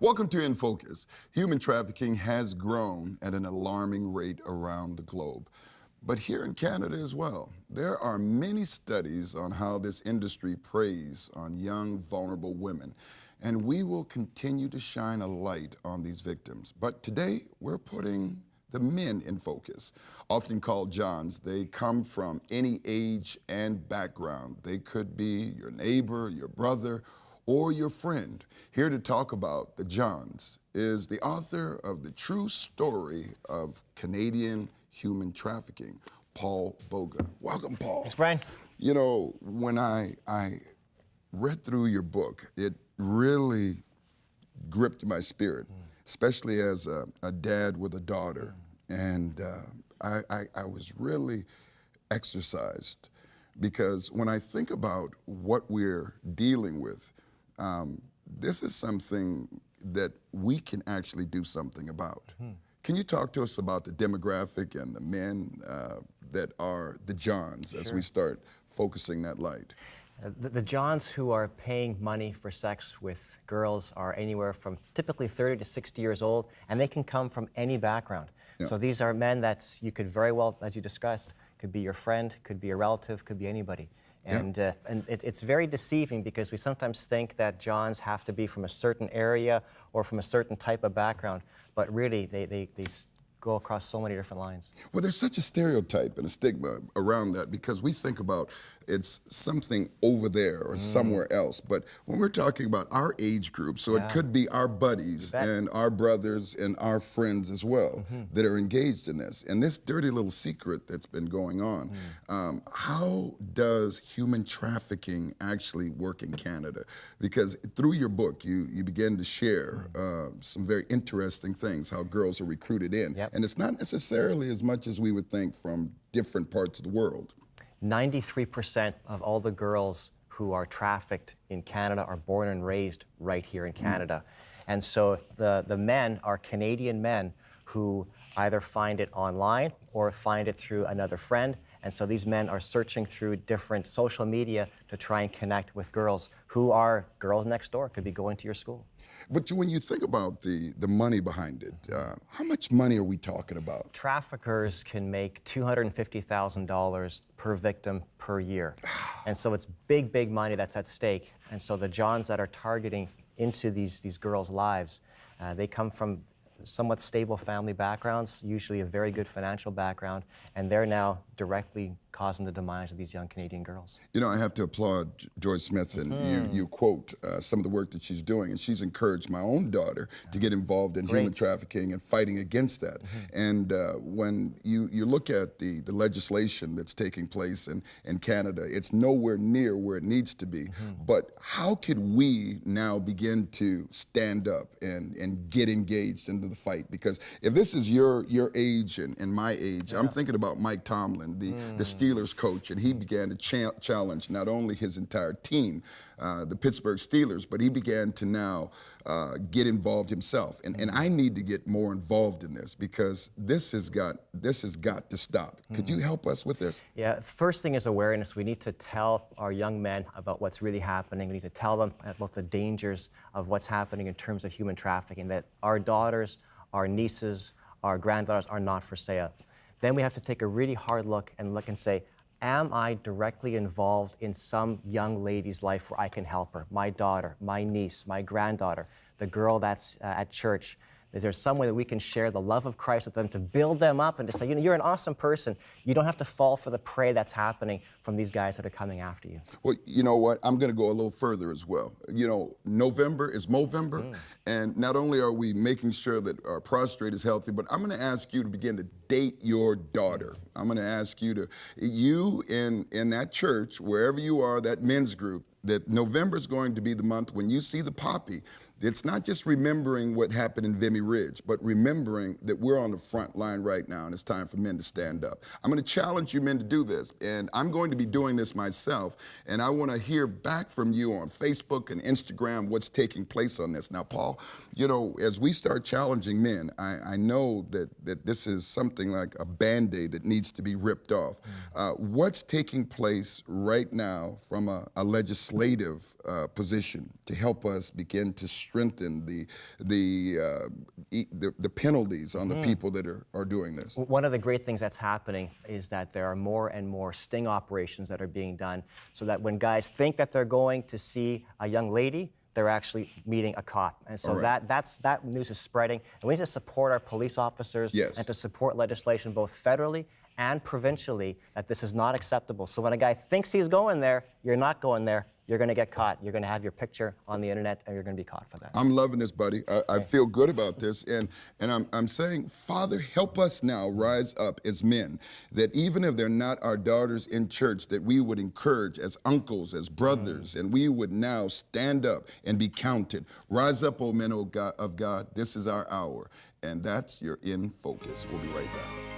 Welcome to In Focus. Human trafficking has grown at an alarming rate around the globe, but here in Canada as well. There are many studies on how this industry preys on young, vulnerable women, and we will continue to shine a light on these victims. But today, we're putting the men in focus. Often called Johns, they come from any age and background. They could be your neighbor, your brother, or your friend. Here to talk about the Johns is the author of The True Story of Canadian Human Trafficking, Paul Boga. Welcome, Paul. Thanks, Brian. You know, when I read through your book, it really gripped my spirit, especially as a dad with a daughter. And I was really exercised because when I think about what we're dealing with, this is something that we can actually do something about. Can you talk to us about the demographic and the men that are the Johns as we start focusing that light? The Johns who are paying money for sex with girls are anywhere from typically 30 to 60 years old, and they can come from any background. Yeah. So these are men that you could very well, as you discussed, could be your friend, could be a relative, could be anybody. And it's very deceiving because we sometimes think that Johns have to be from a certain area or from a certain type of background, but really they go across so many different lines. Well, there's such a stereotype and a stigma around that because we think about it's something over there or somewhere else. But when we're talking about our age group, so it could be our buddies and our brothers and our friends as well that are engaged in this. And this dirty little secret that's been going on, how does human trafficking actually work in Canada? Because through your book, you begin to share some very interesting things, how girls are recruited in. And it's not necessarily as much as we would think from different parts of the world. 93% of all the girls who are trafficked in Canada are born and raised right here in Canada. And so the men are Canadian men who either find it online or find it through another friend. And so these men are searching through different social media to try and connect with girls who are girls next door, could be going to your school. But when you think about the money behind it, how much money are we talking about? Traffickers can make $250,000 per victim per year. And so it's big, big money that's at stake. And so the Johns that are targeting into these girls' lives, they come from somewhat stable family backgrounds, usually a very good financial background, and they're now directly causing the demise of these young Canadian girls. You know, I have to applaud Joy Smith, and you quote some of the work that she's doing, and she's encouraged my own daughter to get involved in human trafficking and fighting against that. And when you look at the legislation that's taking place in Canada, it's nowhere near where it needs to be. But how could we now begin to stand up and get engaged into the fight? Because if this is your age and my age, I'm thinking about Mike Tomlin, the Steelers coach, and he began to challenge not only his entire team, the Pittsburgh Steelers, but he began to now get involved himself. And I need to get more involved in this because this has got to stop. Could you help us with this? Yeah, first thing is awareness. We need to tell our young men about what's really happening. We need to tell them about the dangers of what's happening in terms of human trafficking, that our daughters, our nieces, our granddaughters are not for sale. Then we have to take a really hard look and say, am I directly involved in some young lady's life where I can help her? My daughter, my niece, my granddaughter, the girl that's at church. Is there some way that we can share the love of Christ with them to build them up and to say, you know, you're an awesome person. You don't have to fall for the prey that's happening from these guys that are coming after you. Well, you know what? I'm going to go a little further as well. You know, November is Movember, and not only are we making sure that our prostrate is healthy, but I'm going to ask you to begin to date your daughter. I'm going to ask you in that church, wherever you are, that men's group, that November is going to be the month when you see the poppy. It's not just remembering what happened in Vimy Ridge, but remembering that we're on the front line right now and it's time for men to stand up. I'm going to challenge you men to do this, and I'm going to be doing this myself, and I want to hear back from you on Facebook and Instagram what's taking place on this. Now, Paul, you know, as we start challenging men, I know that this is something like a Band-Aid that needs to be ripped off. What's taking place right now from a legislative position to help us begin to strengthen the penalties on the people that are doing this? One of the great things that's happening is that there are more and more sting operations that are being done, so that when guys think that they're going to see a young lady, they're actually meeting a cop. And so that news is spreading. And we need to support our police officers and to support legislation both federally and provincially that this is not acceptable. So when a guy thinks he's going there, you're not going there. You're going to get caught. You're going to have your picture on the internet, and you're going to be caught for that. I'm loving this, buddy. I feel good about this, and I'm saying, Father, help us now rise up as men, that even if they're not our daughters in church, that we would encourage as uncles, as brothers, and we would now stand up and be counted. Rise up, O men of God. This is our hour, and that's your In Focus. We'll be right back.